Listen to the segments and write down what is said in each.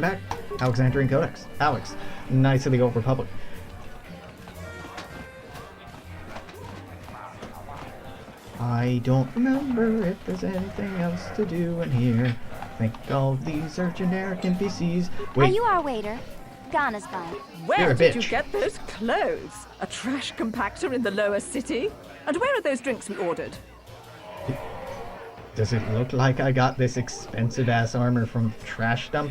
Back, Alexandrian Codex. Alex, Knights of the Old Republic. I don't remember if there's anything else to do in here. I think all of these are generic NPCs. Wait. Are you our waiter? Ghana's fine. Where did you get those clothes? A trash compactor in the lower city? And where are those drinks we ordered? Does it look like I got this expensive ass armor from Trashdom?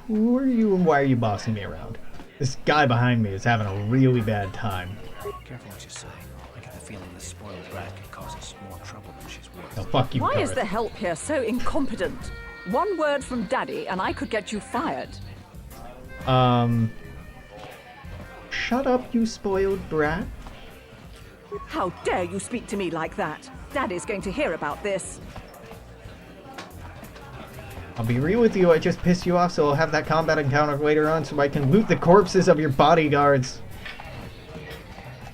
Who are you and why are you bossing me around? This guy behind me is having a really bad time. Careful what you say. I get the feeling this spoiled brat can cause us more trouble than she's worth. Oh, fuck you, Why Gareth. is the help here so incompetent? One word from Daddy and I could get you fired. Shut up, you spoiled brat. How dare you speak to me like that? Daddy's going to hear about this. I'll be real with you, I just pissed you off, so I'll have that combat encounter later on so I can loot the corpses of your bodyguards.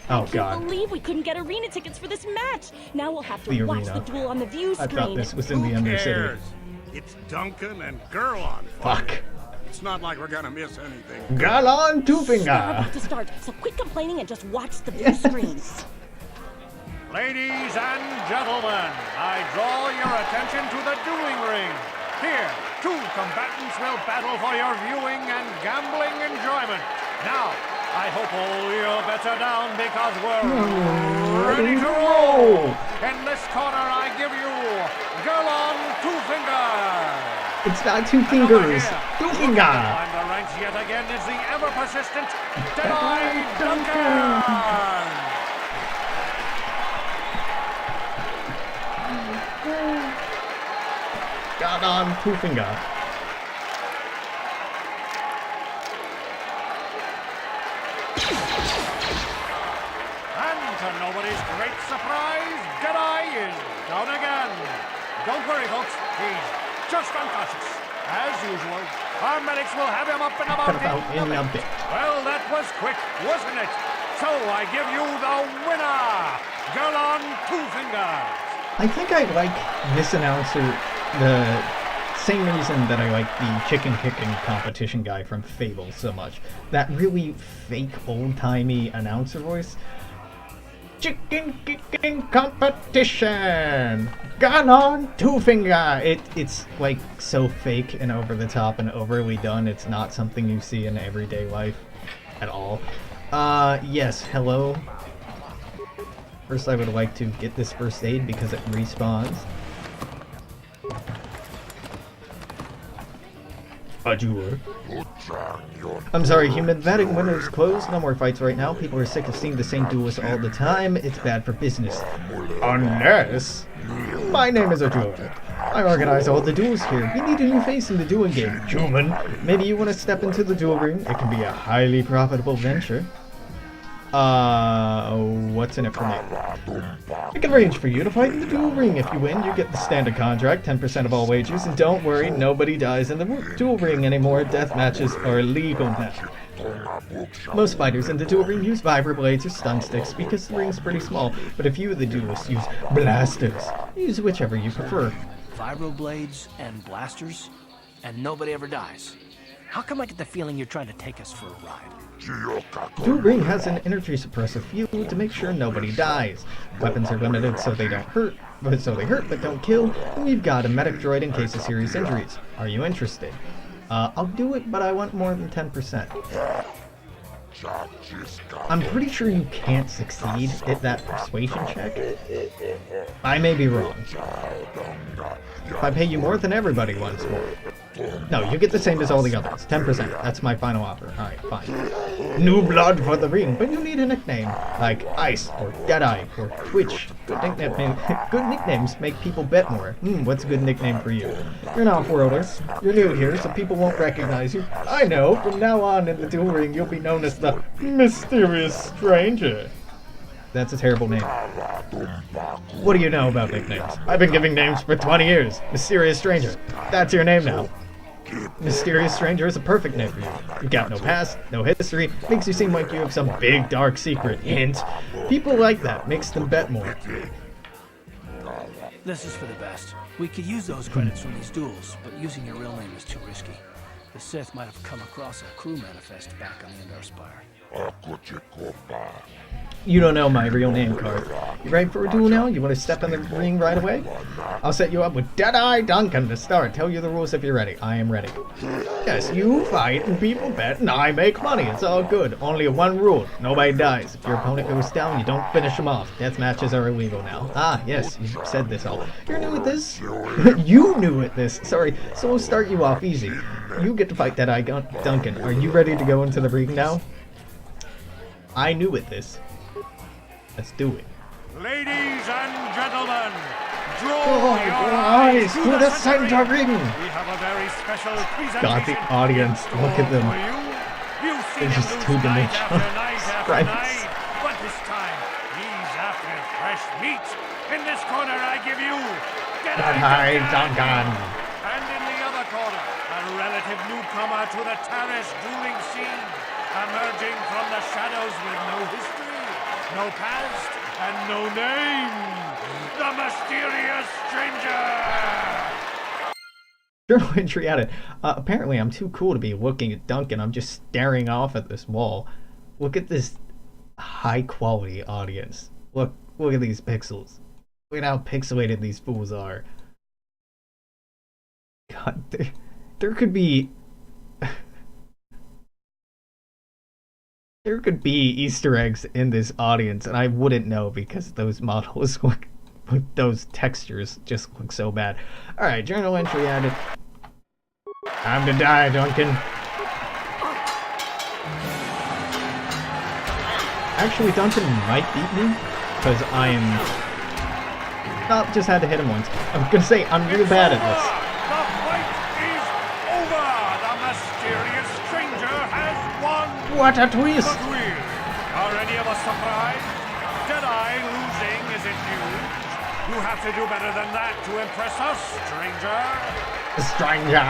Oh, I can't God. believe we couldn't get arena tickets for this match. Now we'll have to The watch arena. the duel on the view I screen. thought this was in the Who Undercity. cares? It's Duncan and Girl on fire. Fuck. It's not like we're gonna miss anything. Galon We're Twofinger! about to start, so quit complaining and just watch the view screen. Ladies and gentlemen, I draw your attention to the dueling ring. Here, two combatants will battle for your viewing and gambling enjoyment. Now, I hope all your bets are down because we're ready to roll. In this corner, I give you Galon Twofinger. It's not two fingers. Twofinger! Climb the ranks yet again is the ever-persistent Deadeye Duncan. Galon Twofinger. And to nobody's great surprise, Deadeye is down again. Don't worry, folks. He's just unconscious. As usual, our medics will have him up and about In a bit. Well, that was quick, wasn't it? So I give you the winner, Galon Twofinger. I think I like this announcer the same reason that I like the chicken kicking competition guy from Fable so much. That really fake old-timey announcer voice. Chicken kicking competition! Galon Twofinger! It's like so fake and over the top and overly done. It's not something you see in everyday life at all. Yes, hello. First I would like to get this first aid because it respawns. A jeweler. I'm sorry, human. Vetting window is closed. No more fights right now. People are sick of seeing the same duelists all the time. It's bad for business. Unless... My name is a jeweler. I organize all the duels here. We need a new face in the dueling game. Human, maybe you want to step into the duel ring? It can be a highly profitable venture. What's in it for me? I can arrange for you to fight in the duel ring. If you win, you get the standard contract, 10% of all wages, and don't worry, nobody dies in the duel ring anymore. Death matches are illegal now. Most fighters in the duel ring use vibroblades or stun sticks because the ring's pretty small, but a few of the duelists use blasters. Use whichever you prefer. Vibroblades and blasters, and nobody ever dies. How come I get the feeling you're trying to take us for a ride? Duel ring has an energy suppressive field to make sure nobody dies. Weapons are limited so they hurt but don't kill, and we've got a medic droid in case of serious injuries. Are you interested? I'll do it, but I want more than 10%. I'm pretty sure you can't succeed at that persuasion check. I may be wrong. If I pay you more, then everybody wants more. No, you get the same as all the others. 10%. That's my final offer. Alright, fine. New blood for the ring, but you need a nickname. Like Ice, or Deadeye, or Twitch. Good nicknames make people bet more. What's a good nickname for you? You're an off-worlder. You're new here, so people won't recognize you. I know, from now on in the duel ring, you'll be known as the Mysterious Stranger. That's a terrible name. What do you know about nicknames? I've been giving names for 20 years. Mysterious Stranger. That's your name now. Mysterious Stranger is a perfect name for you. You've got no past, no history, makes you seem like you have some big dark secret. Hint. People like that, makes them bet more. This is for the best. We could use those credits from these duels, but using your real name is too risky. The Sith might have come across a crew manifest back on the Endar Spire. You don't know my real name, Card. You ready for a duel now? You want to step in the ring right away? I'll set you up with Deadeye Duncan to start. Tell you the rules if you're ready. I am ready. Yes, you fight and people bet and I make money. It's all good. Only one rule. Nobody dies. If your opponent goes down, you don't finish him off. Death matches are illegal now. Ah, yes, you said this all. You're new at this? You knew at this. Sorry, so we'll start you off easy. You get to fight Deadeye Duncan. Are you ready to go into the ring now? I knew at this. Let's do it. Ladies and gentlemen, draw your eyes to the center ring. We have a very special presentation. God, the audience, look at them. You've seen They're him just lose two-dimensional night after sprites. night, but this time he's after fresh meat. In this corner, I give you Deadeye Duncan. And in the other corner, a relative newcomer to the Terrace dueling scene, emerging from the shadows with no history, no past, and no name. The mysterious stranger! Journal entry added. Apparently I'm too cool to be looking at Duncan. I'm just staring off at this wall. Look at this high quality audience. Look at these pixels. Look at how pixelated these fools are. God, there could be... There could be Easter eggs in this audience, and I wouldn't know because those models look, those textures just look so bad. Alright, journal entry added. Time to die, Duncan. Actually, Duncan might beat me, because I am... Oh, just had to hit him once. I'm gonna say, I'm real bad at this. The fight is over! The mysterious stranger has won! What a twist! But really, are any of us surprised? Deadeye losing isn't news. You have to do better than that to impress us, stranger. Stranger!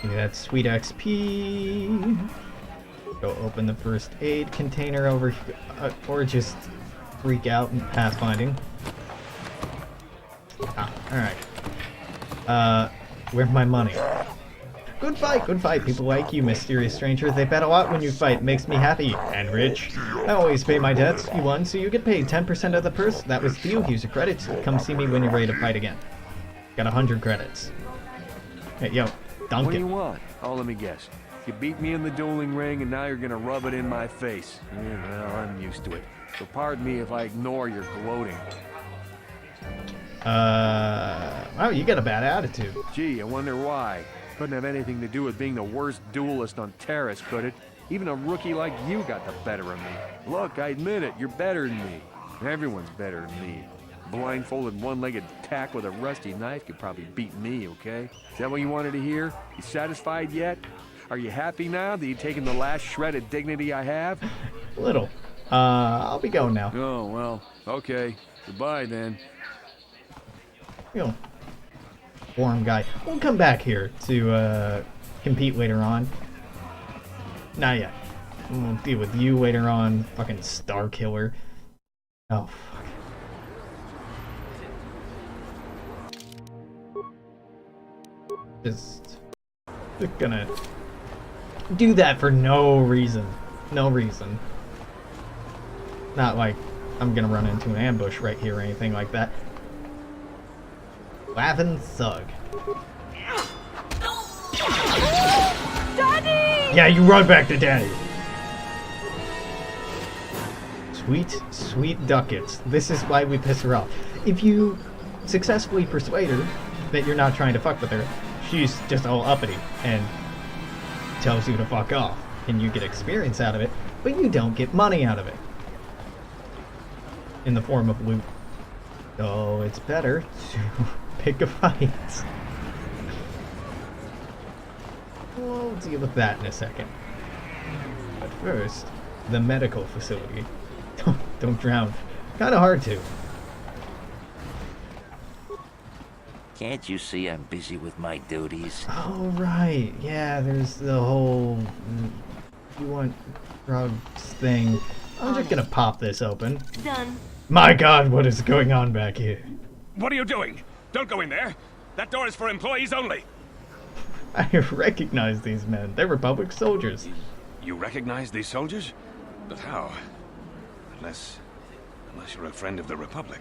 Give me that sweet XP. Go open the first aid container over here, or just freak out and pathfinding. Ah, alright. Where's my money? Good fight, people like you, mysterious stranger. They bet a lot when you fight, makes me happy and rich. I always pay my debts. You won, so you get paid 10% of the purse. That was the deal. Here's your credits. Come see me when you're ready to fight again. Got 100 credits. Hey, yo, Duncan. What do you want? Oh, let me guess. You beat me in the dueling ring, and now you're gonna rub it in my face. Yeah, well, I'm used to it. So pardon me if I ignore your gloating. Wow, you got a bad attitude. Gee, I wonder why. Couldn't have anything to do with being the worst duelist on Terrace, could it? Even a rookie like you got the better of me. Look, I admit it, you're better than me. Everyone's better than me. Blindfolded, one-legged tack with a rusty knife could probably beat me, okay? Is that what you wanted to hear? You satisfied yet? Are you happy now that you've taken the last shred of dignity I have? Little. I'll be going now. Oh, well, okay. Goodbye, then. You know, forum guy. We'll come back here to compete later on. Not yet. We'll deal with you later on. Fucking Star Killer. Oh, fuck. Just gonna do that for no reason. No reason. Not like I'm gonna run into an ambush right here or anything like that. Laughing thug. Daddy! Yeah, you run back to daddy. Sweet, sweet ducats. This is why we piss her off. If you successfully persuade her that you're not trying to fuck with her, she's just all uppity and tells you to fuck off. And you get experience out of it, but you don't get money out of it. In the form of loot. So it's better to pick a fight. We'll deal with that in a second. But first, the medical facility. Don't drown. Kinda hard to. Can't you see I'm busy with my duties? Oh, right. Yeah, there's the whole... you want drugs thing. I'm just gonna pop this open. Done. My god, what is going on back here? What are you doing? Don't go in there. That door is for employees only. I recognize these men. They're Republic soldiers. You recognize these soldiers? But how? Unless you're a friend of the Republic.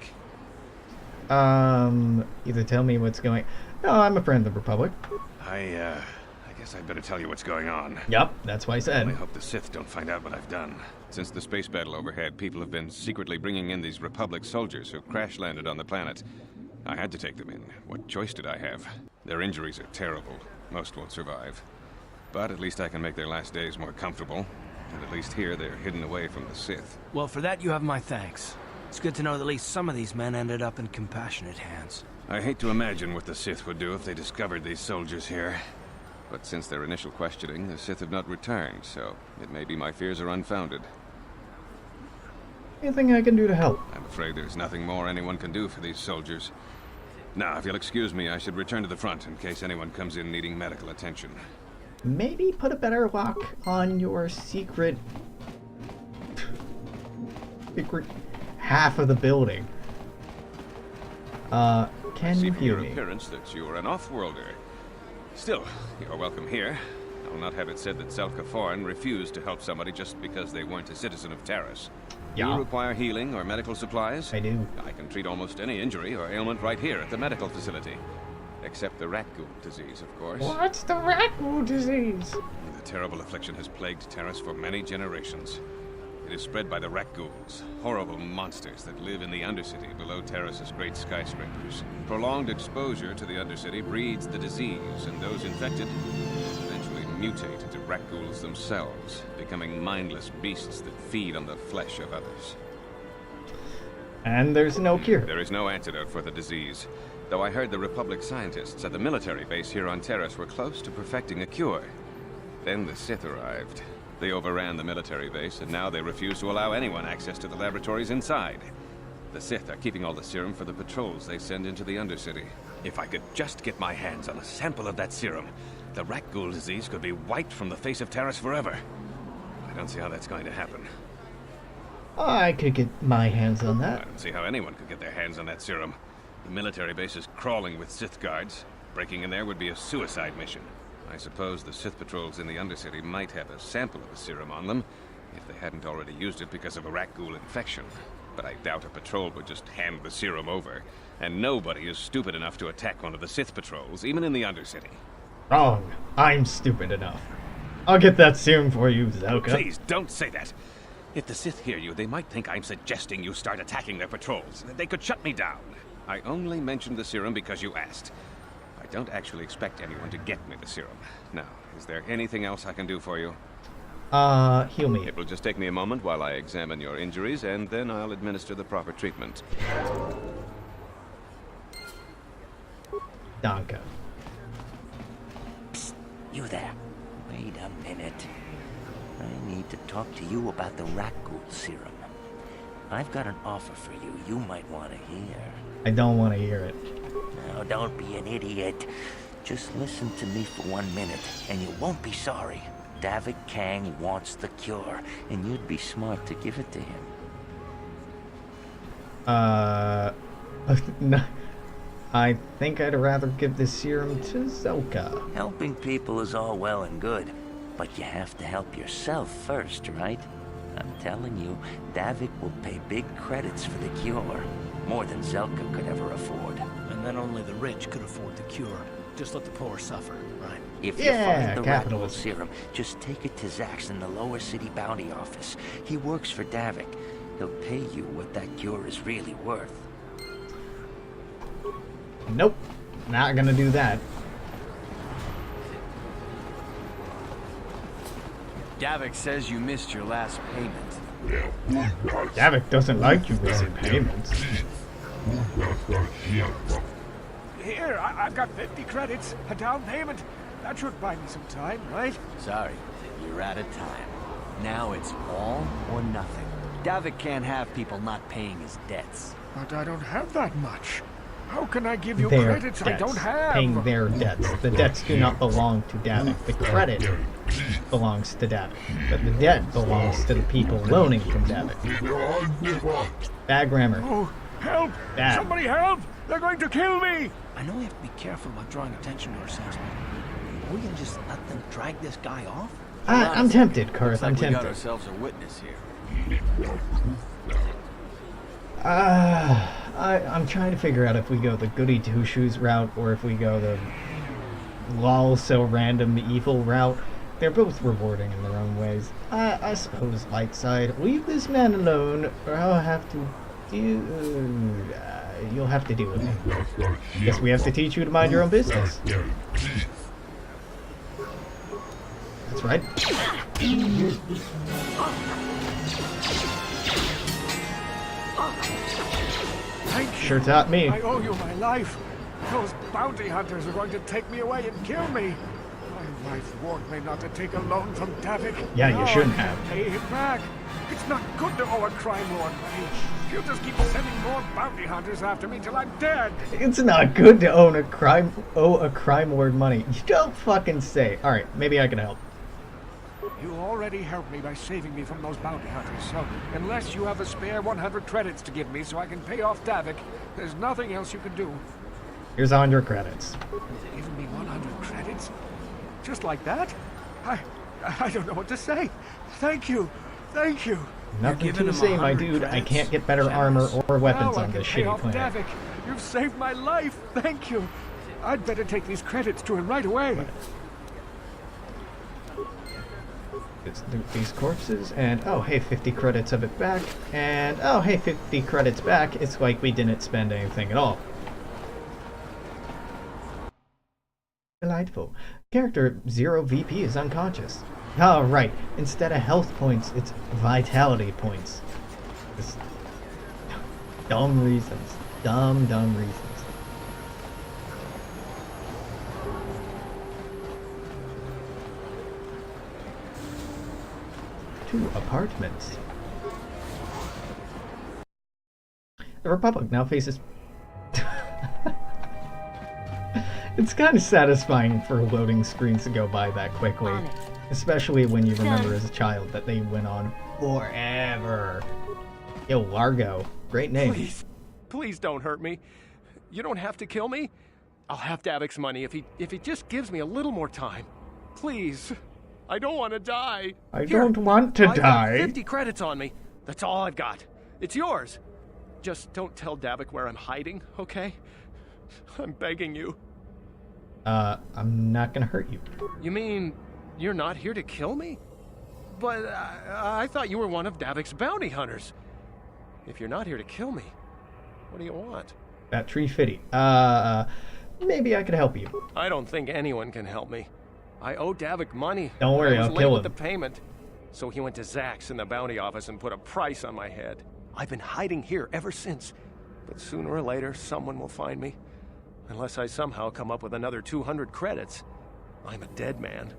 Either tell me what's going... No, I'm a friend of the Republic. I guess I'd better tell you what's going on. Yup, that's why I I said. hope the Sith don't find out what I've done. Since the space battle overhead, people have been secretly bringing in these Republic soldiers who crash-landed on the planet. I had to take them in. What choice did I have? Their injuries are terrible. Most won't survive. But at least I can make their last days more comfortable. And at least here, they're hidden away from the Sith. Well, for that you have my thanks. It's good to know that at least some of these men ended up in compassionate hands. I hate to imagine what the Sith would do if they discovered these soldiers here. But since their initial questioning, the Sith have not returned, so it may be my fears are unfounded. Anything I can do to help? I'm afraid there's nothing more anyone can do for these soldiers. Now, if you'll excuse me, I should return to the front in case anyone comes in needing medical attention. Maybe put a better lock on your secret half of the building. Can you See hear from me? your appearance that you're an off-worlder. Still, you're welcome here. I'll not have it said that Selka Foreign refused to help somebody just because they weren't a citizen of Taris. Yeah. You require healing or medical supplies? I do. I can treat almost any injury or ailment right here at the medical facility. Except the rat ghoul disease, of course. What's the rat ghoul disease? The terrible affliction has plagued Taris for many generations. It is spread by the rat ghouls, horrible monsters that live in the Undercity below Taris's great skyscrapers. Prolonged exposure to the Undercity breeds the disease, and those infected eventually mutate into rat ghouls themselves, becoming mindless beasts that feed on the flesh of others. And there's no cure. There is no antidote for the disease, though I heard the Republic scientists at the military base here on Taris were close to perfecting a cure. Then the Sith arrived. They overran the military base, and now they refuse to allow anyone access to the laboratories inside. The Sith are keeping all the serum for the patrols they send into the Undercity. If I could just get my hands on a sample of that serum, the rat ghoul disease could be wiped from the face of Taris forever. I don't see how that's going to happen. I could get my hands on I that. don't see how anyone could get their hands on that serum. The military base is crawling with Sith guards. Breaking in there would be a suicide mission. I suppose the Sith patrols in the Undercity might have a sample of the serum on them, if they hadn't already used it because of a rat ghoul infection. But I doubt a patrol would just hand the serum over. And nobody is stupid enough to attack one of the Sith patrols, even in the Undercity. Wrong. I'm stupid enough. I'll get that serum for you, Zelka. Please, don't say that. If the Sith hear you, they might think I'm suggesting you start attacking their patrols. They could shut me down. I only mentioned the serum because you asked. I don't actually expect anyone to get me the serum. Now, is there anything else I can do for you? Heal me. It will just take me a moment while I examine your injuries, and then I'll administer the proper treatment. Danka. Psst, you there. Wait a minute. I need to talk to you about the rat ghoul serum. I've got an offer for you might want to hear. I don't want to hear it. Now, don't be an idiot. Just listen to me for 1 minute, and you won't be sorry. David Kang wants the cure, and you'd be smart to give it to him. No, I think I'd rather give this serum to Zelka. Helping people is all well and good, but you have to help yourself first, right? I'm telling you, Davik will pay big credits for the cure. More than Zelka could ever afford. And then only the rich could afford the cure. Just let the poor suffer, right? If you Yeah, find the rat ghoul capitalism. serum, just take it to Zax in the lower city bounty office. He works for Davik. He'll pay you what that cure is really worth. Nope. Not gonna do that. Davik says you missed your last payment. Davik doesn't like you missing payments. Here, I've got 50 credits, a down payment. That should buy me some time, right? Sorry, you're out of time. Now it's all or nothing. Davik can't have people not paying his debts. But I don't have that much. How can I give you their credits I debts. don't have? Paying their debts. The debts do not belong to Davik. The credit belongs to Davik. But the debt belongs to the people loaning from Davik. Bad grammar. Oh, help! Bad. Somebody help! They're going to kill me! I know we have to be careful about drawing attention to ourselves, but are we gonna just let them drag this guy off? I'm tempted, Karth. Looks I'm like we got tempted. ourselves a witness here. I'm trying to figure out if we go the goody two shoes route or if we go the lol so random evil route. They're both rewarding in their own ways. I suppose light side. Leave this man alone, or I'll have to do. You'll have to deal with me. Guess we have to teach you to mind your own business. That's right. Thank you. Sure taught me. I owe you my life. Those bounty hunters are going to take me away and kill me. My wife warned me not to take a loan from Davik. Yeah, you Now shouldn't I have. can't pay him back. It's not good to owe a crime lord money. He'll just keep sending more bounty hunters after me till I'm dead. It's not good to owe a crime lord money. You don't fucking say. All right, maybe I can help. You already helped me by saving me from those bounty hunters, so unless you have a spare 100 credits to give me so I can pay off Davik, there's nothing else you can do. Here's 100 credits. Giving me 100 credits? Just like that? I don't know what to say. Thank you. Thank you. Nothing giving to him say, my 100 dude. I credits? can't get better armor or weapons Now I on can this pay shitty off planet. Davik. You've saved my life. Thank you. I'd better take these credits to him right away. It's these corpses, and oh hey, 50 credits of it back, and oh hey, 50 credits back. It's like we didn't spend anything at all. Delightful. Character 0 VP is unconscious. Oh right, instead of health points, it's vitality points. Just dumb reasons. Dumb reasons. Two apartments. The Republic now faces... It's kind of satisfying for loading screens to go by that quickly. Especially when you remember as a child that they went on forever. Yo, Largo. Great name. Please don't hurt me. You don't have to kill me. I'll have Davik's money if he just gives me a little more time. Please. I don't want to die. I don't want to I've die. got 50 credits on me. That's all I've got. It's yours. Just don't tell Davik where I'm hiding, okay? I'm begging you. I'm not gonna hurt you. You mean you're not here to kill me? But I thought you were one of Davik's bounty hunters. If you're not here to kill me, what do you want? That tree fitty. Maybe I could help you. I don't think anyone can help me. I owe Davik money. Don't worry, I was I'll late kill with him. the payment. So he went to Zach's in the bounty office and put a price on my head. I've been hiding here ever since. But sooner or later, someone will find me. Unless I somehow come up with another 200 credits. I'm a dead man.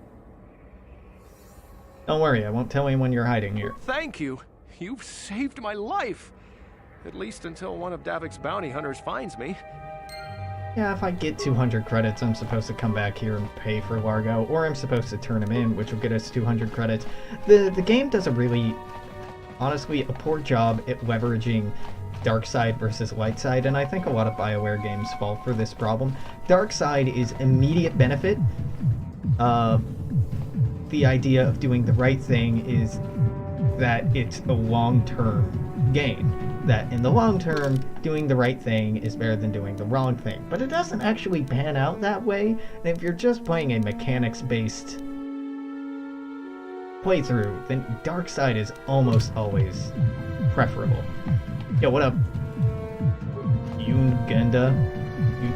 Don't worry, I won't tell anyone you're hiding here. Thank you. You've saved my life. At least until one of Davik's bounty hunters finds me. Yeah, if I get 200 credits, I'm supposed to come back here and pay for Largo, or I'm supposed to turn him in, which will get us 200 credits. The game does a really, honestly, a poor job at leveraging dark side versus light side, and I think a lot of BioWare games fall for this problem. Dark side is immediate benefit. The idea of doing the right thing is that it's a long-term gain. That in the long term, doing the right thing is better than doing the wrong thing. But it doesn't actually pan out that way, and if you're just playing a mechanics-based playthrough, then dark side is almost always preferable. Yo, what up? Uganda?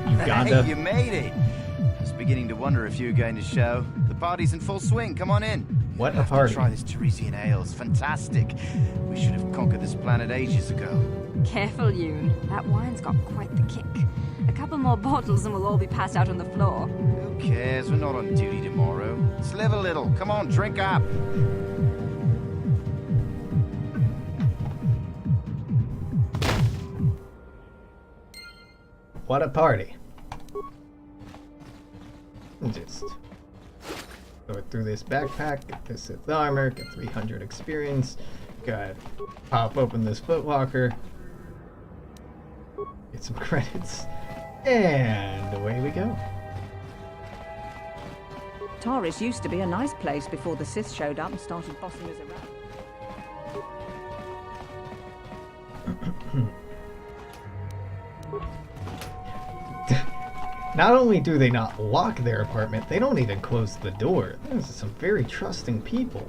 Uganda? Hey, you made it! I was beginning to wonder if you were going to show. The party's in full swing, come on in. What a Have to party. try this Teresian ale, it's fantastic. We should have conquered this planet ages ago. Careful, Yoon. That wine's got quite the kick. A couple more bottles and we'll all be passed out on the floor. Who cares? We're not on duty tomorrow. Let's live a little. Come on, drink up. what a party. Just go through this backpack, get this Sith armor, get 300 experience, go ahead, pop open this footlocker, get some credits, and away we go. Taris used to be a nice place before the Sith showed up and started bossing us around. Not only do they not lock their apartment, they don't even close the door. Those are some very trusting people.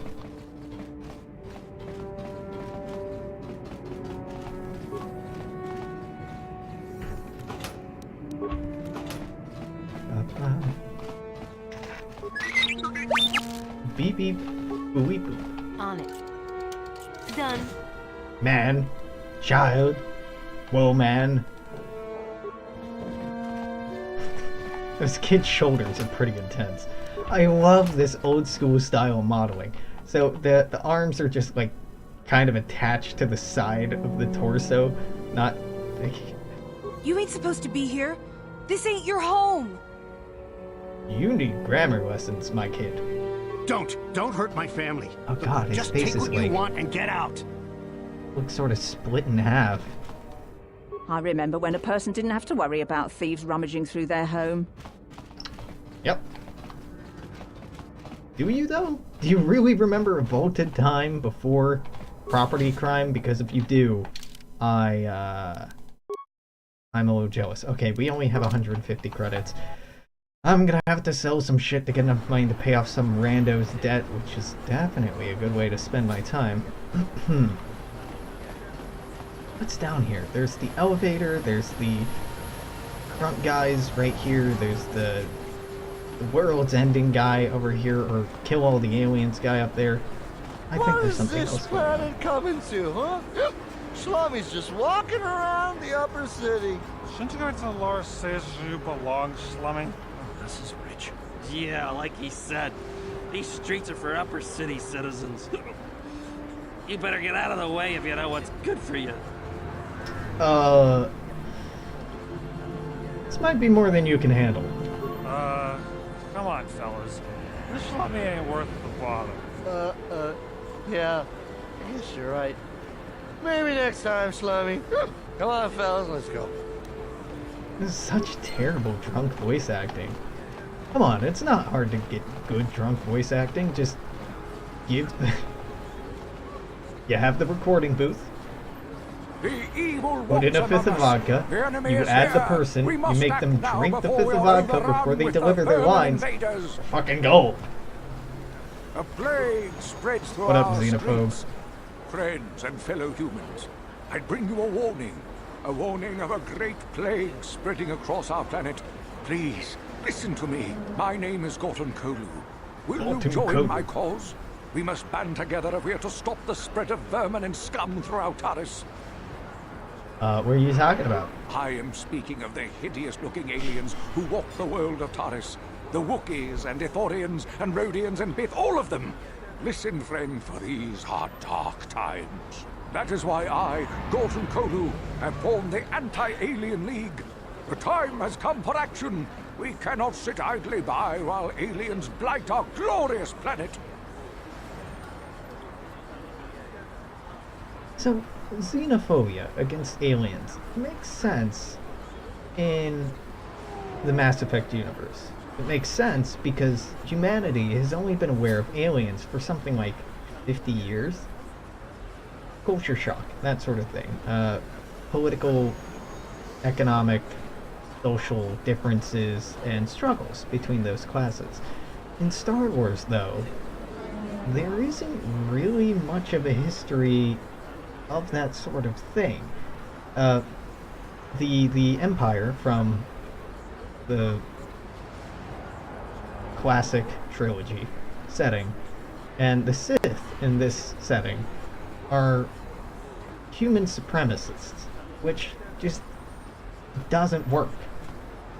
Beep beep, boo beep boop. On it. Done. Man, child, woman. Those kids' shoulders are pretty intense. I love this old school style modeling. So the arms are just like kind of attached to the side of the torso, not... You ain't supposed to be here. This ain't your home. You need grammar lessons, my kid. Don't hurt my family. Oh god, his Just face take is what like... you want and get out. Looks sort of split in half. I remember when a person didn't have to worry about thieves rummaging through their home. Yep. Do you, though? Do you really remember a vaulted time before property crime? Because if you do, I'm a little jealous. Okay, we only have 150 credits. I'm gonna have to sell some shit to get enough money to pay off some rando's debt, which is definitely a good way to spend my time. What's down here? There's the elevator, there's the front guys right here, there's the world's ending guy over here, or kill all the aliens guy up there. I think there's something else going on. What is this planet coming to, huh? Slummy's just walking around the upper city. Shouldn't you go to the lore says you belong, Slummy? This is rich. Yeah, like he said, these streets are for upper city citizens. You better get out of the way if you know what's good for you. This might be more than you can handle. Come on, fellas. This Slummy ain't worth the bother. Yeah. I guess you're right. Maybe next time, Slummy. Come on, fellas, let's go. This is such terrible drunk voice acting. Come on, it's not hard to get good drunk voice acting. Just give the... You have the recording booth. Put in a fifth of vodka. You add the person. You make them drink the fifth of vodka before they deliver their lines. Fucking go. A plague spreads through What up, our xenophobe? streets. Friends and fellow humans, I bring you a warning of a great plague spreading across our planet. Please, listen to me. My name is Gorton Kolu. Will you join my cause? We must band together if we are to stop the spread of vermin and scum throughout Taris. What are you talking about? I am speaking of the hideous-looking aliens who walk the world of Taris. The Wookiees and Ithorians and Rhodians and Bith, all of them. Listen, friend, for these are dark times. That is why I, Gorton Kolu, have formed the Anti-Alien League. The time has come for action. We cannot sit idly by while aliens blight our glorious planet. So, xenophobia against aliens makes sense in the Mass Effect universe. It makes sense because humanity has only been aware of aliens for something like 50 years. Culture shock, that sort of thing. Political, economic, social differences and struggles between those classes. In Star Wars, though, there isn't really much of a history of that sort of thing. The Empire from the classic trilogy setting and the Sith in this setting are human supremacists, which just doesn't work.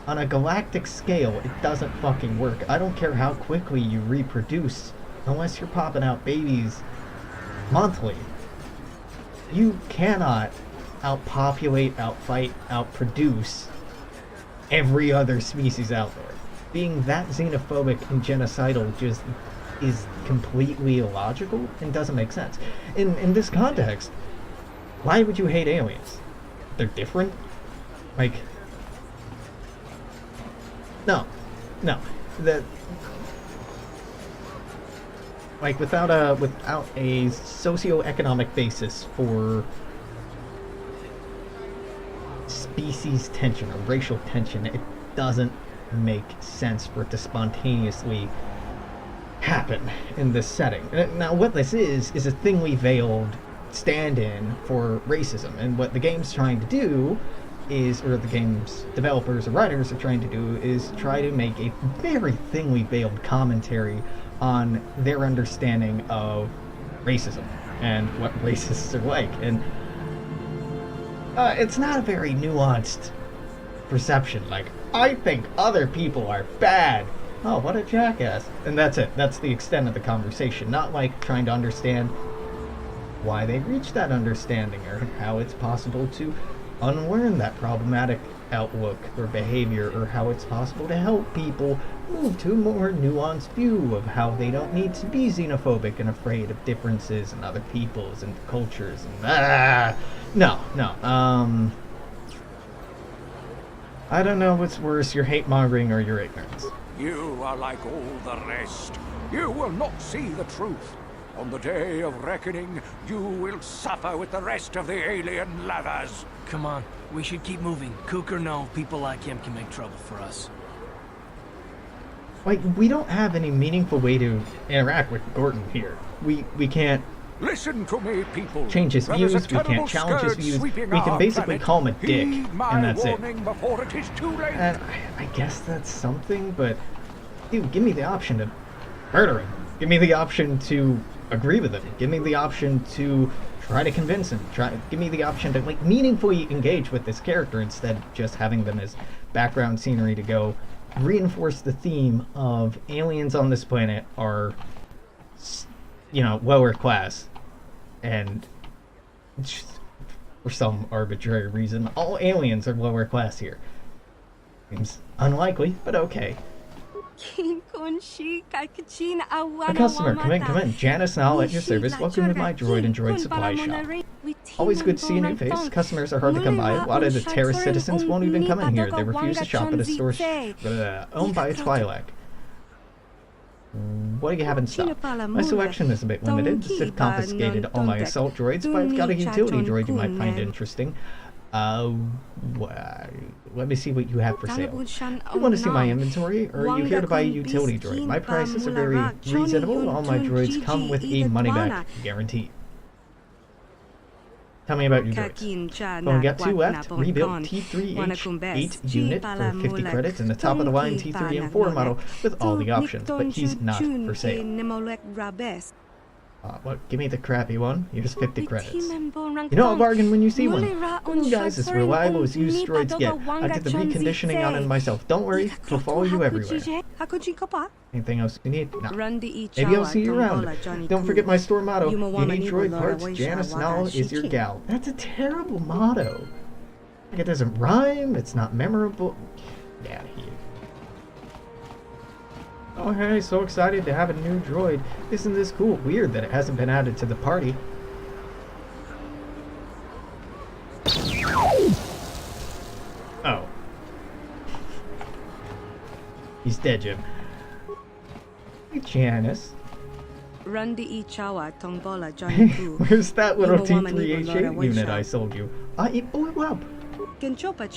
On a galactic scale, it doesn't fucking work. I don't care how quickly you reproduce, unless you're popping out babies monthly. You cannot outpopulate, outfight, outproduce every other species out there. Being that xenophobic and genocidal just is completely illogical and doesn't make sense. In this context, why would you hate aliens? They're different? Like, no. Like, without a socioeconomic basis for species tension or racial tension, it doesn't make sense for it to spontaneously happen in this setting. Now, what this is a thinly veiled stand-in for racism, and what the game's trying to do is, or the game's developers or writers are trying to do, is try to make a very thinly veiled commentary on their understanding of racism and what racists are like. And it's not a very nuanced perception. Like, I think other people are bad. Oh, what a jackass. And that's it. That's the extent of the conversation. Not like trying to understand why they reached that understanding or how it's possible to unlearn that problematic outlook or behavior, or how it's possible to help people move to a more nuanced view of how they don't need to be xenophobic and afraid of differences in other peoples and cultures. And no. I don't know what's worse, your hate-mongering or your ignorance. You are like all the rest. You will not see the truth. On the day of reckoning, you will suffer with the rest of the alien lovers. Come on, we should keep moving. Kook or no, people like him can make trouble for us. Like, we don't have any meaningful way to interact with Gordon here. We can't listen to me, people. Change his views, we can't challenge his views. We can basically call him a dick, and that's it. Before it is too late. And I guess that's something, but dude, give me the option to murder him. Give me the option to agree with him. Give me the option to try to convince him. Give me the option to, like, meaningfully engage with this character instead of just having them as background scenery to go reinforce the theme of aliens on this planet are, you know, lower class, and just, for some arbitrary reason, all aliens are lower class here. Seems unlikely, but okay. A customer, come in. Janice Nall at your service. Welcome to my droid and droid supply shop. Always good to see a new face. Customers are hard to come by. A lot of the terrorist citizens won't even come in here. They refuse to shop at a store owned by a Twi'lek. What do you have in stock? My selection is a bit limited. The Sith confiscated all my assault droids, but I've got a utility droid you might find interesting. Let me see what you have for sale. You want to see my inventory, or are you here to buy a utility droid? My prices are very reasonable. All my droids come with a money-back guarantee. Tell me about your droids. Only got 2 left. Rebuilt T3H8 unit for 50 credits, and the top-of-the-line T3M4 model with all the options, but he's not for sale. What? Give me the crappy one. Here's 50 credits. You know a bargain when you see one. You guys, as reliable as used droids get. I did the reconditioning on it myself. Don't worry, it'll follow you everywhere. Anything else you need? No. Maybe I'll see you around. Don't forget my store motto. You need droid parts, Janice Nall is your gal. That's a terrible motto. Like, it doesn't rhyme, it's not memorable. Get out of here. Oh hey, so excited to have a new droid. Isn't this cool? Weird that it hasn't been added to the party. Oh. He's dead, Jim. Hey, Janice. Where's that little T3H8 unit I sold you? It blew up. I thought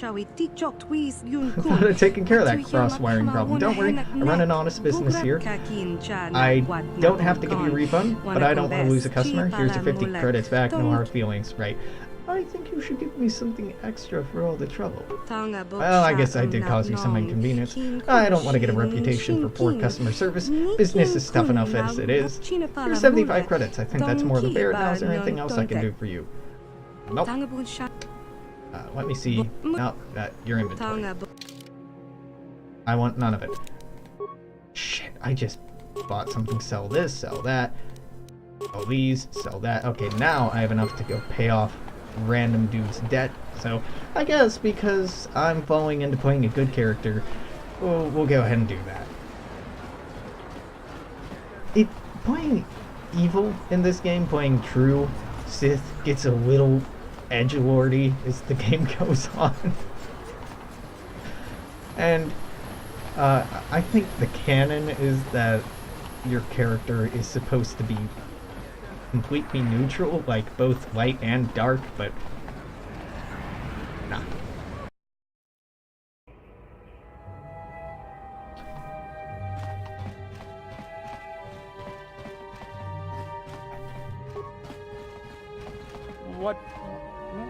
I'd taken care of that cross-wiring problem. Don't worry, I run an honest business here. I don't have to give you a refund, but I don't want to lose a customer. Here's your 50 credits back, no hard feelings, right? I think you should give me something extra for all the trouble. Well, I guess I did cause you some inconvenience. I don't want to get a reputation for poor customer service. Business is tough enough as it is. Here's 75 credits. I think that's more than fair. Now, is there anything else I can do for you? Nope. Let me see. No, your inventory. I want none of it. Shit, I just bought something. Sell this, sell that. Sell these, sell that. Okay, now I have enough to go pay off random dude's debt So I guess because I'm falling into playing a good character, we'll go ahead and do that. Playing evil in this game, playing true Sith, gets a little edgelordy as the game goes on. And I think the canon is that your character is supposed to be completely neutral, like both light and dark, but nah.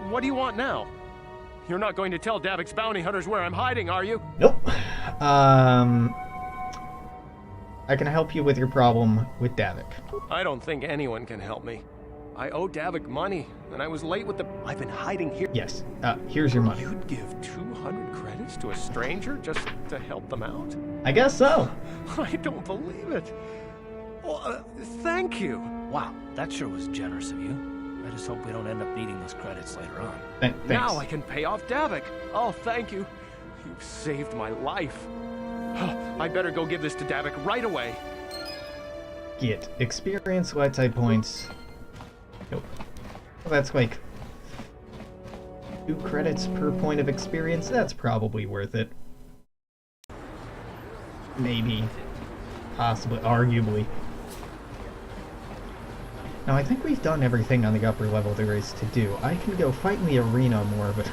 What do you want now? You're not going to tell Davik's bounty hunters where I'm hiding, are you? Nope. I can help you with your problem with Davik. I don't think anyone can help me. I owe Davik money, and I was late with the... I've been hiding here. Yes, here's your money. You'd give 200 credits to a stranger just to help them out? I guess so. I don't believe it. Well, thank you. Wow, that sure was generous of you. I just hope we don't end up needing those credits later on. Thanks. Now I can pay off Davik. Oh, thank you. You've saved my life. I better go give this to Davik right away. Get experience, light side points. Nope. Well, that's like 2 credits per point of experience. That's probably worth it. Maybe. Possibly. Arguably. Now, I think we've done everything on the upper level there is to do. I can go fight in the arena more, but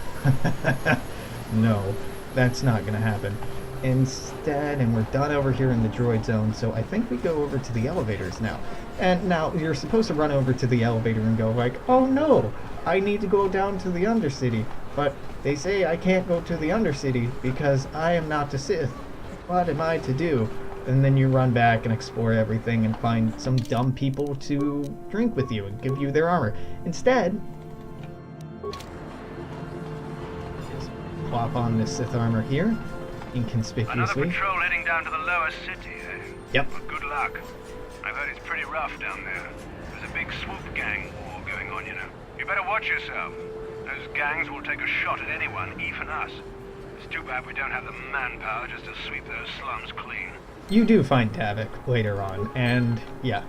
no, that's not going to happen. Instead, and we're done over here in the droid zone, so I think we go over to the elevators now. And now, you're supposed to run over to the elevator and go like, oh no, I need to go down to the Undercity. But they say I can't go to the Undercity because I am not a Sith. What am I to do? And then you run back and explore everything and find some dumb people to drink with you and give you their armor. Instead, just plop on this Sith armor here, inconspicuously. Another patrol heading down to the lower city, eh? Yep. Well, good luck. I've heard it's pretty rough down there. There's a big swoop gang war going on, you know. You better watch yourself. Those gangs will take a shot at anyone, even us. It's too bad we don't have the manpower just to sweep those slums clean. You do find Davik later on, and yeah,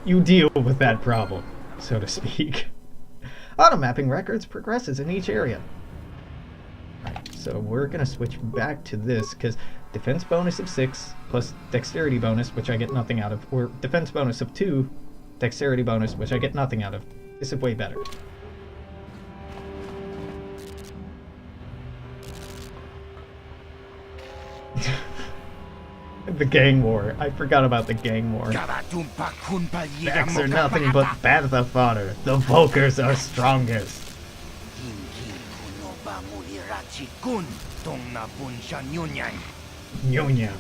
you deal with that problem, so to speak. Auto-mapping records progresses in each area. Right, so we're gonna switch back to this, because defense bonus of 6, plus dexterity bonus, which I get nothing out of, or defense bonus of 2, dexterity bonus, which I get nothing out of. This is way better. The gang war. I forgot about the gang war. Backs are nothing but bantha fodder. The Volkers are strongest. Nyonyam.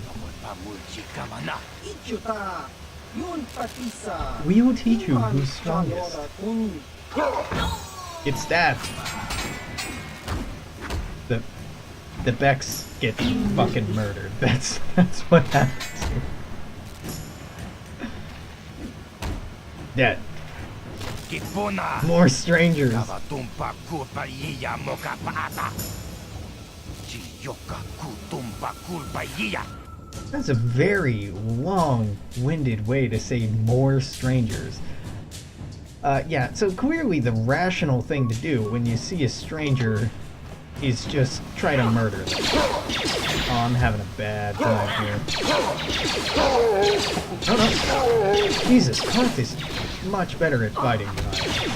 We will teach you who's strongest. It's that. The Becks get fucking murdered. That's what happens. Dead. More strangers. That's a very long-winded way to say more strangers. Yeah, so clearly the rational thing to do when you see a stranger is just try to murder them. Oh, I'm having a bad time here. Oh no. Jesus, Karth is much better at fighting than I am.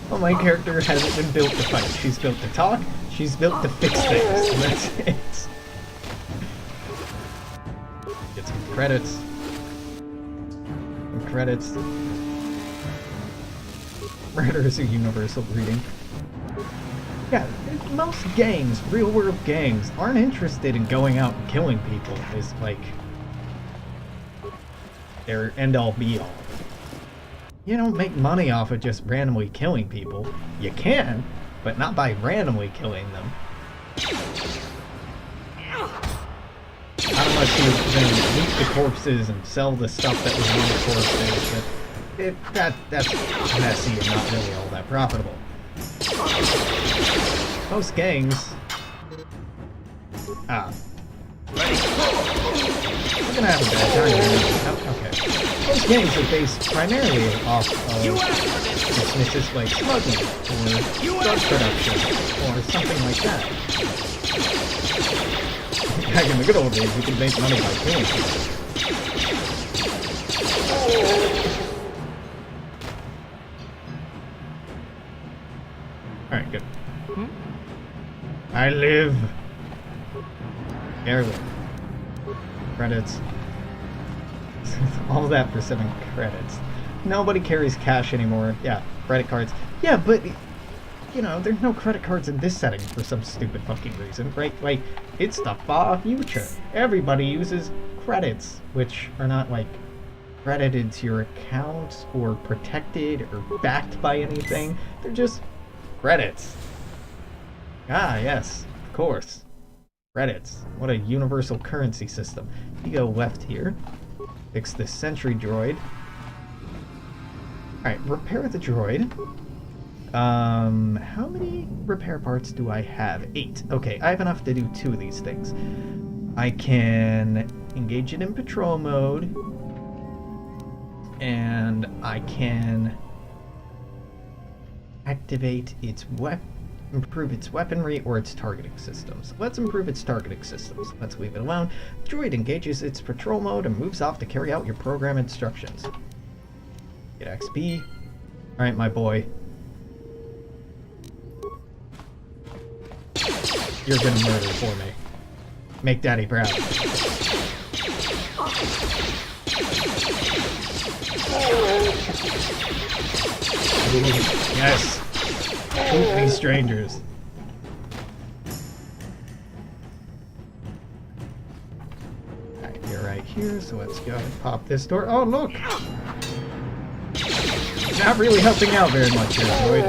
Well, my character hasn't been built to fight. She's built to talk, she's built to fix things, and that's it. Get some credits. Some credits. Murder is a universal greeting. Yeah, most gangs, real-world gangs, aren't interested in going out and killing people as, like, their end-all be-all. You don't make money off of just randomly killing people. You can, but not by randomly killing them. Not unless you then loot the corpses and sell the stuff that was on the corpses. But That's messy and not really all that profitable. Most gangs... Ah. We're gonna have a bad time here. Oh, okay. Most gangs are based primarily off of businesses like smuggling, or drug production, or something like that. Back in the good old days, you could make money by killing people. Alright, good. I live. There we go. Credits. All that for 7 credits. Nobody carries cash anymore. Yeah, credit cards. Yeah, but, you know, there's no credit cards in this setting for some stupid fucking reason, right? Like, it's the far future. Everybody uses credits, which are not, like, credited to your account or protected or backed by anything. They're just credits. Ah, yes, of course. Credits. What a universal currency system. You go left here. Fix this sentry droid. Alright, repair the droid. How many repair parts do I have? 8. Okay, I have enough to do 2 of these things. I can engage it in patrol mode. And I can activate its improve its weaponry or its targeting systems. Let's improve its targeting systems. Let's leave it alone. The droid engages its patrol mode and moves off to carry out your program instructions. Get XP. Alright, my boy. You're gonna murder for me. Make Daddy proud. Yes! Shoot these strangers. Alright, you're right here, so let's go and pop this door. Oh, look! Not really helping out very much here, Droid.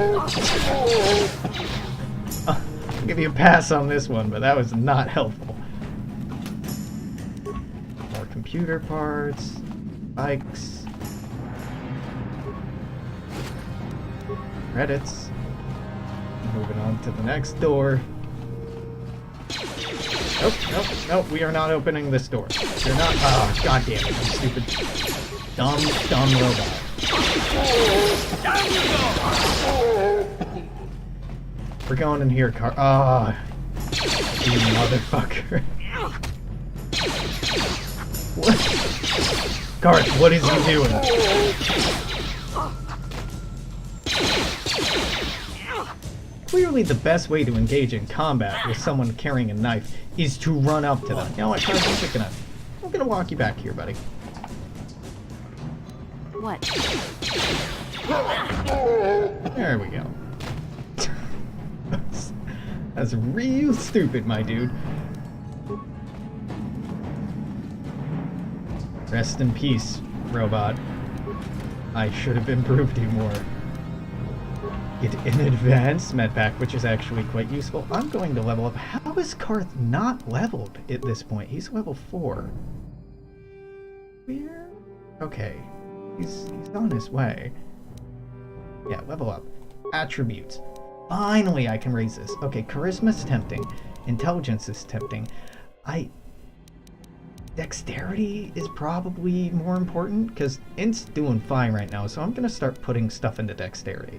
I'll give you a pass on this one, but that was not helpful. More computer parts, bikes, credits. Moving on to the next door. Nope, nope, nope, we are not opening this door. You're not. Oh, god damn it, you stupid. Dumb robot. We're going in here, car. Ah, you motherfucker. What? Garth, what is he doing? Clearly the best way to engage in combat with someone carrying a knife is to run up to them. You know what, Carson? I'm gonna walk you back here, buddy. What? There we go. That's real stupid, my dude. Rest in peace, robot. I should have improved you more. Get an advanced medpack, which is actually quite useful. I'm going to level up. How is Karth not leveled at this point? He's level 4. Where? Okay. He's on his way. Yeah, level up. Attributes. Finally, I can raise this. Okay, charisma's tempting. Intelligence is tempting. Dexterity is probably more important, because Int's doing fine right now, so I'm going to start putting stuff into dexterity.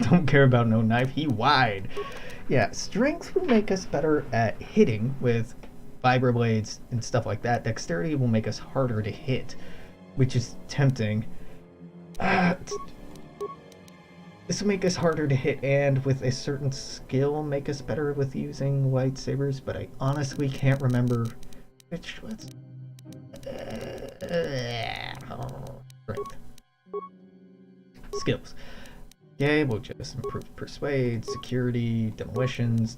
Don't care about no knife, he wide. Yeah, strength will make us better at hitting with vibroblades and stuff like that. Dexterity will make us harder to hit, which is tempting. This will make us harder to hit, and with a certain skill make us better with using lightsabers, but I honestly can't remember which was. Right. Skills. Okay, we'll just improve persuade, security, demolitions.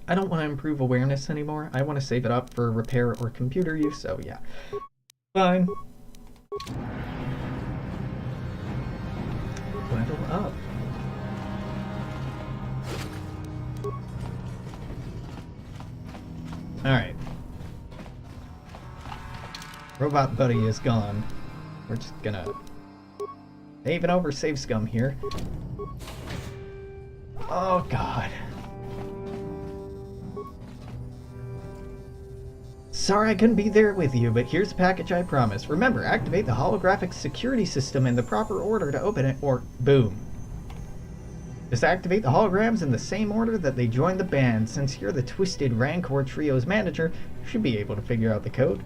I don't want to improve awareness anymore. I want to save it up for repair or computer use, so yeah. Fine. Level up. Alright. Robot buddy is gone. We're just gonna even over save scum here. Oh god. Sorry I couldn't be there with you, but here's the package I promised. Remember, activate the holographic security system in the proper order to open it, or boom. Just activate the holograms in the same order that they joined the band. Since you're the Twisted Rancor Trio's manager, you should be able to figure out the code.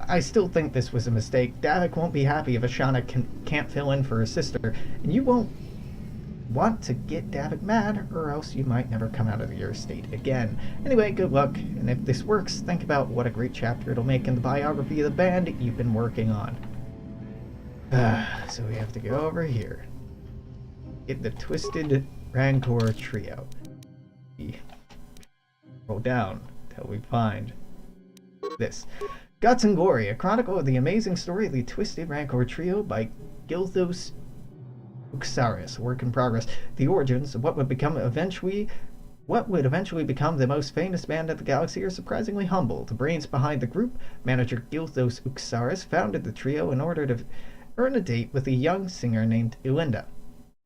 I still think this was a mistake. Davik won't be happy if Ashana can't fill in for her sister, and you won't want to get Davik mad, or else you might never come out of your estate again. Anyway, good luck, and if this works, think about what a great chapter it'll make in the biography of the band you've been working on. So we have to go over here. Get the Twisted Rancor Trio. Roll down till we find this. Guts and Glory, a chronicle of the amazing story of the Twisted Rancor Trio by Gilthos Uxaris, work in progress. The origins of what would eventually become the most famous band in the galaxy are surprisingly humble. The brains behind the group, manager Gilthos Uxaris, founded the trio in order to earn a date with a young singer named Elinda.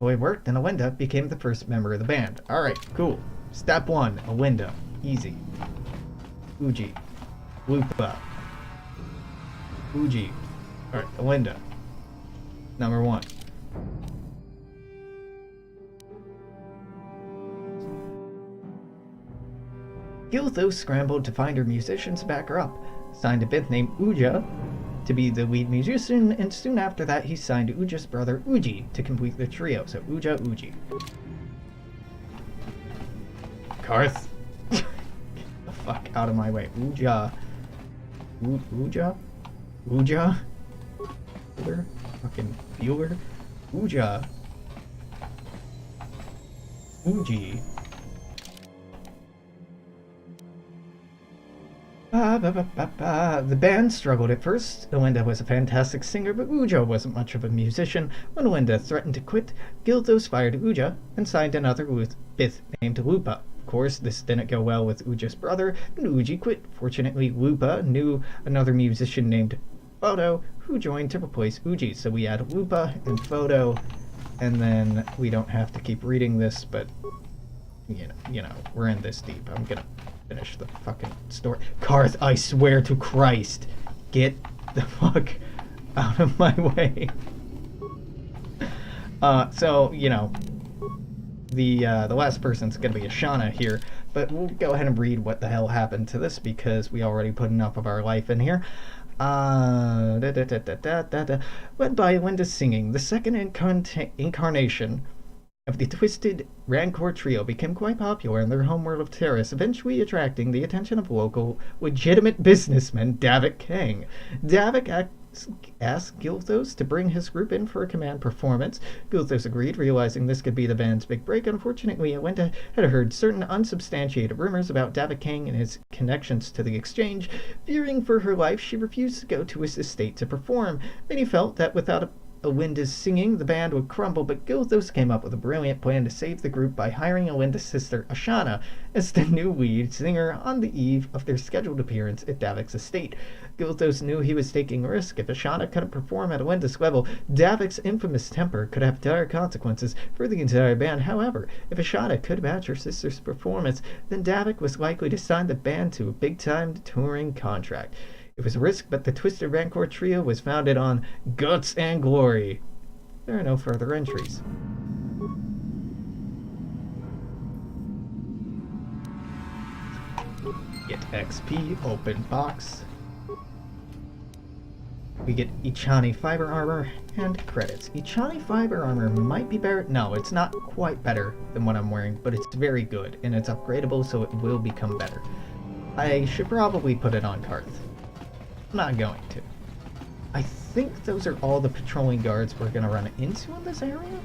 The boy worked, and Elinda became the first member of the band. Alright, cool. Step 1, Elinda. Easy. Uji. Lupa. Uji. Alright, Elinda. Number 1. Gilthos scrambled to find her musicians to back her up. Signed a bit named Uja to be the lead musician, and soon after that he signed Uja's brother Uji to complete the trio. So Uja, Uji. Karth. Get the fuck out of my way. Uja. Uja? Uja? Bueller? Fucking Bueller? Uja. Uji. The band struggled at first. Elinda was a fantastic singer, but Uja wasn't much of a musician. When Elinda threatened to quit, Gilthos fired Uja and signed another Bith named Lupa. Of course, this didn't go well with Uja's brother, and Uji quit. Fortunately, Lupa knew another musician named Photo, who joined to replace Uji. So we add Lupa and Photo, and then we don't have to keep reading this, but you know, we're in this deep. I'm gonna finish the fucking story. Karth, I swear to Christ, get the fuck out of my way. So, you know, the last person's gonna be Ashana here, but we'll go ahead and read what the hell happened to this because we already put enough of our life in here. Led by Linda singing, the second incarnation of the Twisted Rancor Trio became quite popular in their homeworld of Terrace, eventually attracting the attention of local, legitimate businessman Davik Kang. Davik asked Gilthos to bring his group in for a command performance. Gilthos agreed, realizing this could be the band's big break. Unfortunately, Elinda had heard certain unsubstantiated rumors about Davik Kang and his connections to the Exchange. Fearing for her life, she refused to go to his estate to perform. Many felt that without Elinda's singing, the band would crumble, but Gilthos came up with a brilliant plan to save the group by hiring Elinda's sister, Ashana, as the new lead singer on the eve of their scheduled appearance at Davik's estate. Gilthos knew he was taking a risk. If Ashana couldn't perform at Elinda's level, Davik's infamous temper could have dire consequences for the entire band. However, if Ashana could match her sister's performance, then Davik was likely to sign the band to a big-time touring contract. It was a risk, but the Twisted Rancor Trio was founded on Guts and Glory. There are no further entries. Get XP, open box. We get Ichani Fiber Armor and credits. Ichani Fiber Armor might be better. No, it's not quite better than what I'm wearing, but it's very good, and it's upgradable, so it will become better. I should probably put it on Karth. Not going to. I think those are all the patrolling guards we're gonna run into in this area.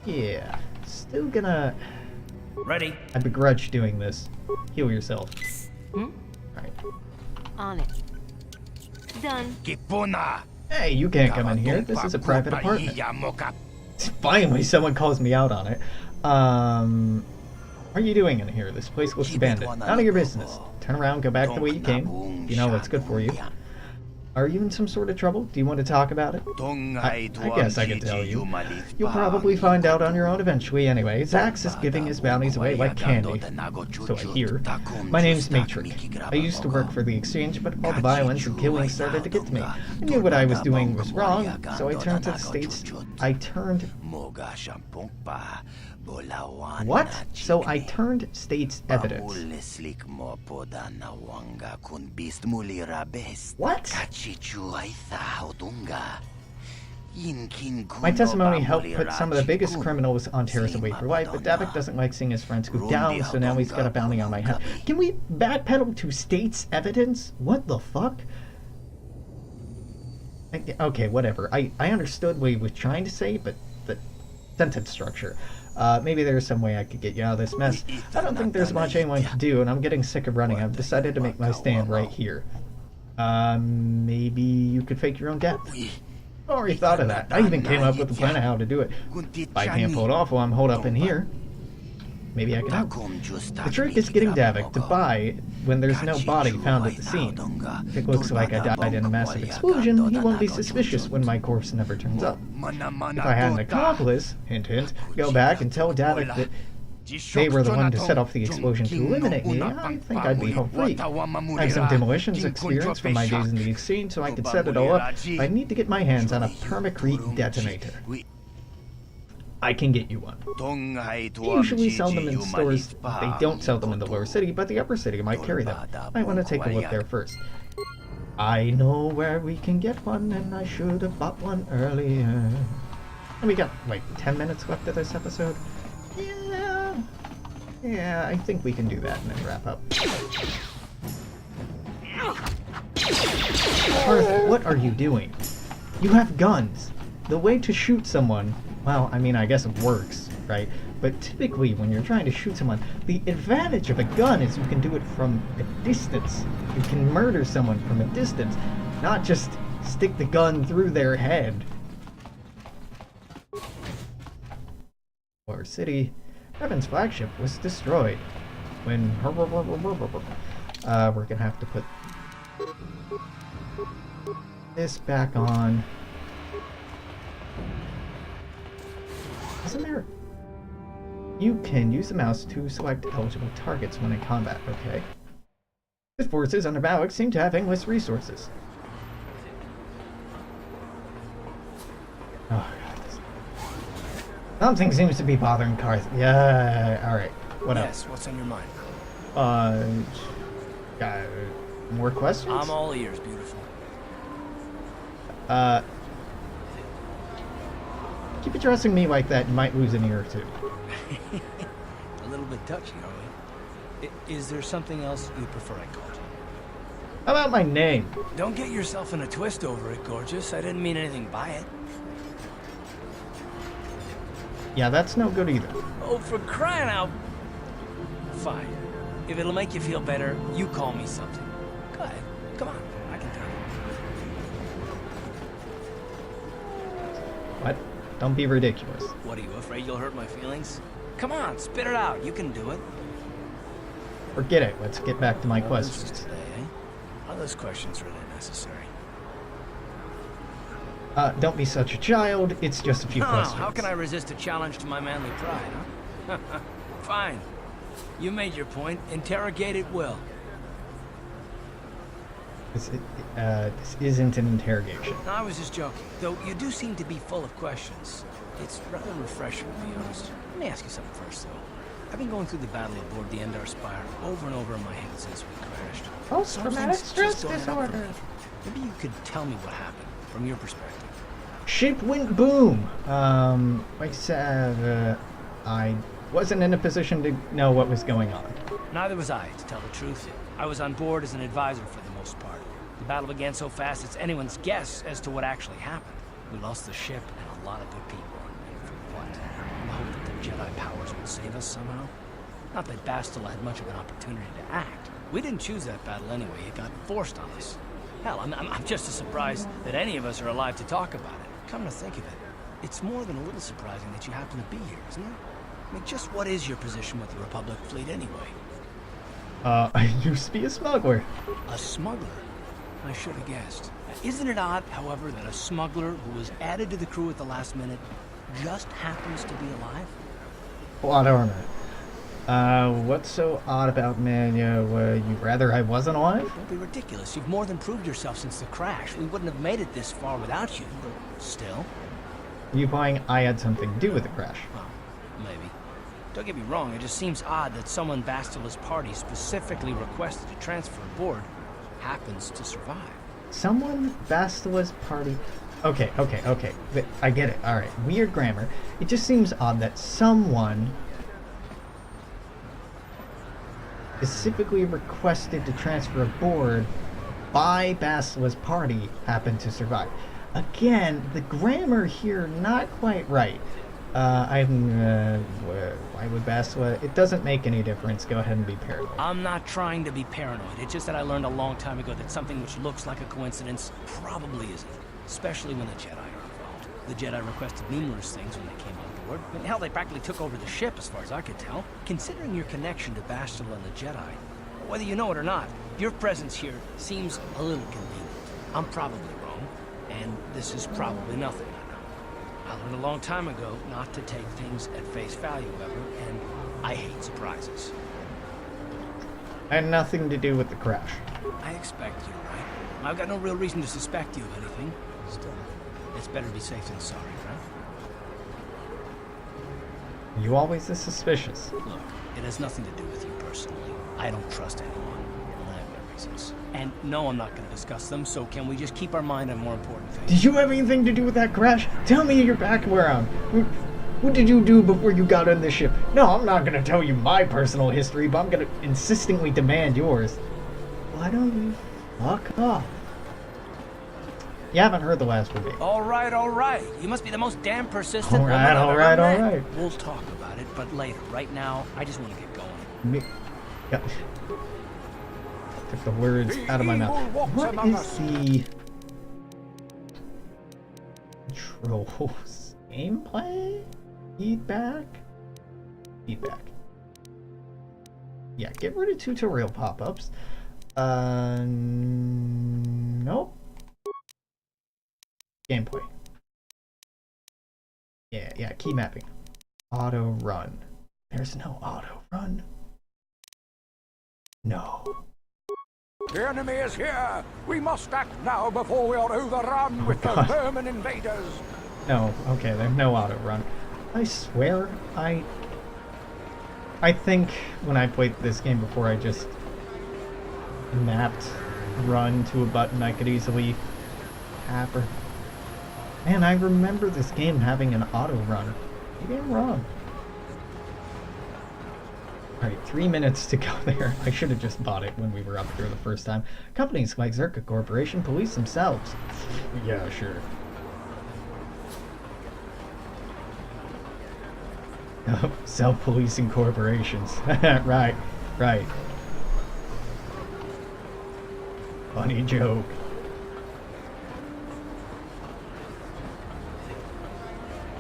Yeah, still gonna. Ready. I begrudge doing this. Heal yourself. Alright. On it. Done. Hey, you can't come in here. This is a private apartment. Finally, someone calls me out on it. What are you doing in here? This place looks abandoned. None of your business. Turn around, go back the way you came. You know what's good for you. Are you in some sort of trouble? Do you want to talk about it? I guess I can tell you. You'll probably find out on your own eventually anyway. Zax is giving his bounties away like candy. So I hear. My name's Matrix. I used to work for the Exchange, but all the violence and killing started to get to me. I knew what I was doing was wrong, so I turned to the States. What? So I turned States evidence. What? My testimony helped put some of the biggest criminals on Terrace away for life, but Davik doesn't like seeing his friends go down, so now he's got a bounty on my head. Can we backpedal to States evidence? What the fuck? Okay, whatever. I understood what he was trying to say, but the sentence structure. Maybe there's some way I could get you out of this mess. I don't think there's much anyone can do, and I'm getting sick of running. I've decided to make my stand right here. Maybe you could fake your own death. I already thought of that. I even came up with a plan of how to do it. If I can't pull it off while I'm holed up in here, maybe I can help. The trick is getting Davik to buy when there's no body found at the scene. If it looks like I died in a massive explosion, he won't be suspicious when my corpse never turns up. If I had an accomplice, hint hint, go back and tell Davik that they were the one to set off the explosion to eliminate me, I think I'd be home free. I have some demolitions experience from my days in the Exchange, so I could set it all up. I need to get my hands on a permacrete detonator. I can get you one. They usually sell them in stores. They don't sell them in the lower city, but the upper city might carry them. I want to take a look there first. I know where we can get one, and I should have bought one earlier. And we got, like, 10 minutes left of this episode. Yeah, I think we can do that and then wrap up. Arth, what are you doing? You have guns. The way to shoot someone, well, I mean, I guess it works, right? But typically, when you're trying to shoot someone, the advantage of a gun is you can do it from a distance. You can murder someone from a distance, not just stick the gun through their head. Lower City. Evan's flagship was destroyed. When we're gonna have to put this back on. Isn't there? You can use the mouse to select eligible targets when in combat. Okay. The forces under Malik seem to have endless resources. Oh. Something seems to be bothering Karth. Yeah, alright. What else? Yes, what's on your mind? Got more questions? I'm all ears, beautiful. Keep addressing me like that, you might lose an ear or two. A little bit touchy, are we? Is there something else you prefer I called you? How about my name? Don't get yourself in a twist over it, gorgeous. I didn't mean anything by it. Yeah, that's no good either. Oh, for crying out... Fine. If it'll make you feel better, you call me something. Go ahead. Come on. I can tell you. What? Don't be ridiculous. What, are you afraid you'll hurt my feelings? Come on, spit it out. You can do it. Forget it. Let's get back to my questions. Today, eh? Are those questions really necessary? Don't be such a child. It's just a few questions. How can I resist a challenge to my manly pride, huh? Fine. You made your point. Interrogate at will. This isn't an interrogation. I was just joking. Though you do seem to be full of questions. It's rather refreshing, to be honest. Let me ask you something first, though. I've been going through the battle aboard the Endar Spire over and over in my head since we crashed. Post-traumatic stress disorder. Maybe you could tell me what happened, from your perspective. Ship went boom. Like I said, I wasn't in a position to know what was going on. Neither was I, to tell the truth. I was on board as an advisor for the most part. The battle began so fast it's anyone's guess as to what actually happened. We lost the ship and a lot of good people. And for what? In the hope that the Jedi powers would save us somehow? Not that Bastila had much of an opportunity to act. We didn't choose that battle anyway. It got forced on us. Hell, I'm just as surprised that any of us are alive to talk about it. Come to think of it, it's more than a little surprising that you happen to be here, isn't it? I mean, just what is your position with the Republic fleet anyway? I used to be a smuggler. A smuggler? I should have guessed. Isn't it odd, however, that a smuggler who was added to the crew at the last minute just happens to be alive? A lot of armor. What's so odd about Mania? You'd rather I wasn't alive? Don't be ridiculous. You've more than proved yourself since the crash. We wouldn't have made it this far without you, but still. Are you implying I had something to do with the crash? Well, maybe. Don't get me wrong, it just seems odd that someone Bastila's party specifically requested to transfer aboard happens to survive. Someone Bastila's party... Okay. I get it. Alright, weird grammar. It just seems odd that someone specifically requested to transfer aboard by Bastila's party happened to survive. Again, the grammar here not quite right. Why would Bastila? It doesn't make any difference. Go ahead and be paranoid. I'm not trying to be paranoid. It's just that I learned a long time ago that something which looks like a coincidence probably isn't. Especially when the Jedi are involved. The Jedi requested numerous things when they came on board. I mean, hell, they practically took over the ship as far as I could tell. Considering your connection to Bastila and the Jedi, whether you know it or not, your presence here seems a little convenient. I'm probably wrong, and this is probably nothing. I learned a long time ago not to take things at face value ever, and I hate surprises. I had nothing to do with the crash. I expect you, right? I've got no real reason to suspect you of anything. Still, it's better to be safe than sorry, right? You always this suspicious. Look, it has nothing to do with you personally. I don't trust anyone, and I have my reasons. And no, I'm not going to discuss them, so can we just keep our mind on more important things? Did you have anything to do with that crash? Tell me your background. What did you do before you got on the ship? No, I'm not going to tell you my personal history, but I'm going to insistently demand yours. Why don't you fuck off? You haven't heard the last one. All right. You must be the most damn persistent all right. We'll talk about it, but later. Right now, I just want to get going. Yeah. Took the words out of my mouth. What is the controls? Gameplay? Feedback? Yeah, get rid of tutorial pop-ups. Nope. Gameplay. Yeah, key mapping. Auto run. There's no auto run. No. The enemy is here! We must act now before we are overrun with the vermin invaders! No, okay, there's no auto run. I swear, I think when I played this game before, I just mapped run to a button I could easily tap or... Man, I remember this game having an auto run. Maybe I'm wrong. Alright, 3 minutes to go there. I should have just bought it when we were up here the first time. Companies like Zerka Corporation police themselves. Yeah, sure. Oh, self-policing corporations. Right. Funny joke.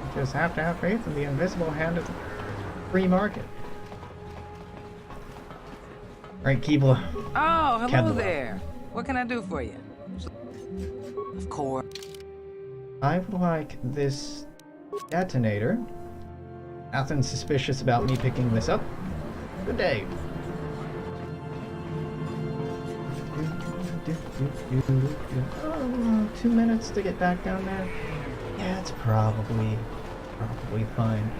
You just have to have faith in the invisible hand of the free market. Right, Keebler. Oh, hello Kendall. there. What can I do for you? Of course. I would like this detonator. Nothing suspicious about me picking this up. Good day. Oh, 2 minutes to get back down there? Yeah, it's probably fine.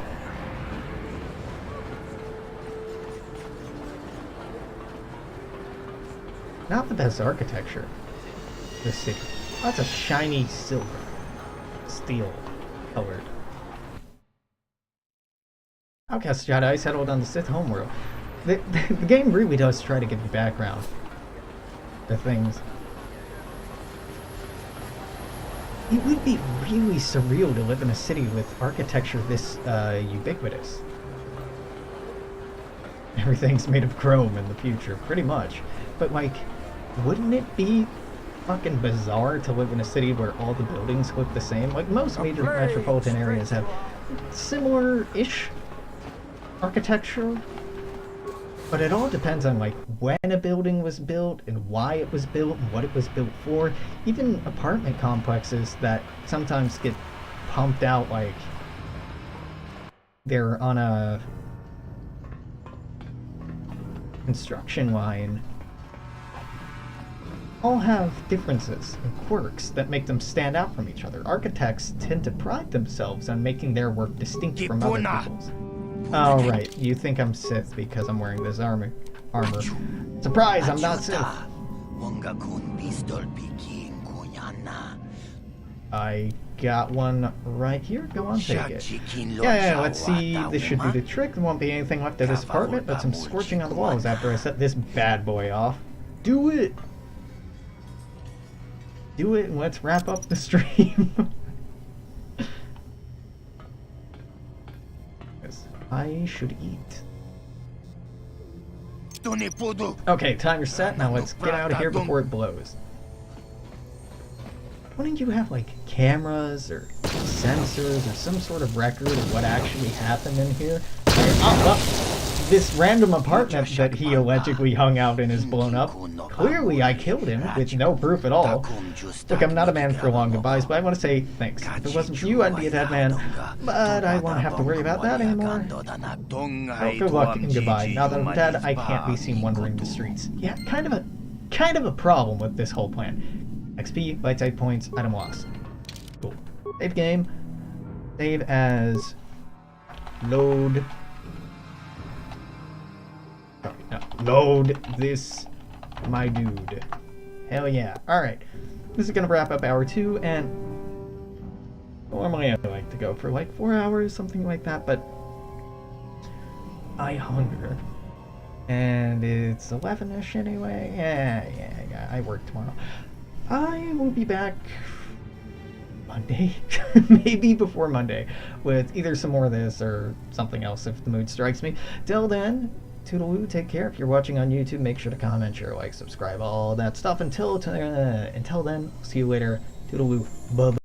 Not the best architecture. This city. Lots of shiny silver. Steel colored. Outcast Jedi settled on the Sith homeworld. The game really does try to give you background to things. It would be really surreal to live in a city with architecture this ubiquitous. Everything's made of chrome in the future, pretty much. But like, wouldn't it be fucking bizarre to live in a city where all the buildings look the same? Like, most major metropolitan areas have similar-ish architecture. But it all depends on like when a building was built and why it was built and what it was built for. Even apartment complexes that sometimes get pumped out like they're on a construction line all have differences and quirks that make them stand out from each other. Architects tend to pride themselves on making their work distinct from other people's. Oh, right. You think I'm Sith because I'm wearing this armor. Surprise, I'm not Sith. I got one right here. Go on, take it. Yeah, let's see. This should do the trick. There won't be anything left of this apartment, but some scorching on the walls after I set this bad boy off. Do it! Do it, and let's wrap up the stream. I should eat. Okay, timer's set. Now let's get out of here before it blows. Wouldn't you have like cameras or sensors or some sort of record of what actually happened in here? This random apartment that he allegedly hung out in is blown up. Clearly I killed him with no proof at all. Look, I'm not a man for long goodbyes, but I want to say thanks. If it wasn't for you, I'd be a dead man. But I won't have to worry about that anymore. Oh, good luck and goodbye. Now that I'm dead, I can't be seen wandering the streets. Yeah, kind of a problem with this whole plan. XP, light side points, item lost. Cool. Save game. Save as load. No, load this, my dude. Hell yeah. Alright. This is gonna wrap up hour 2, and normally I like to go for like 4 hours, something like that, but I hunger. And it's 11-ish anyway. Yeah, I work tomorrow. I will be back Monday, maybe before Monday, with either some more of this or something else if the mood strikes me. Till then, toodaloo, take care. If you're watching on YouTube, make sure to comment, share, like, subscribe, all that stuff. Until then, see you later. Toodaloo, bye-bye.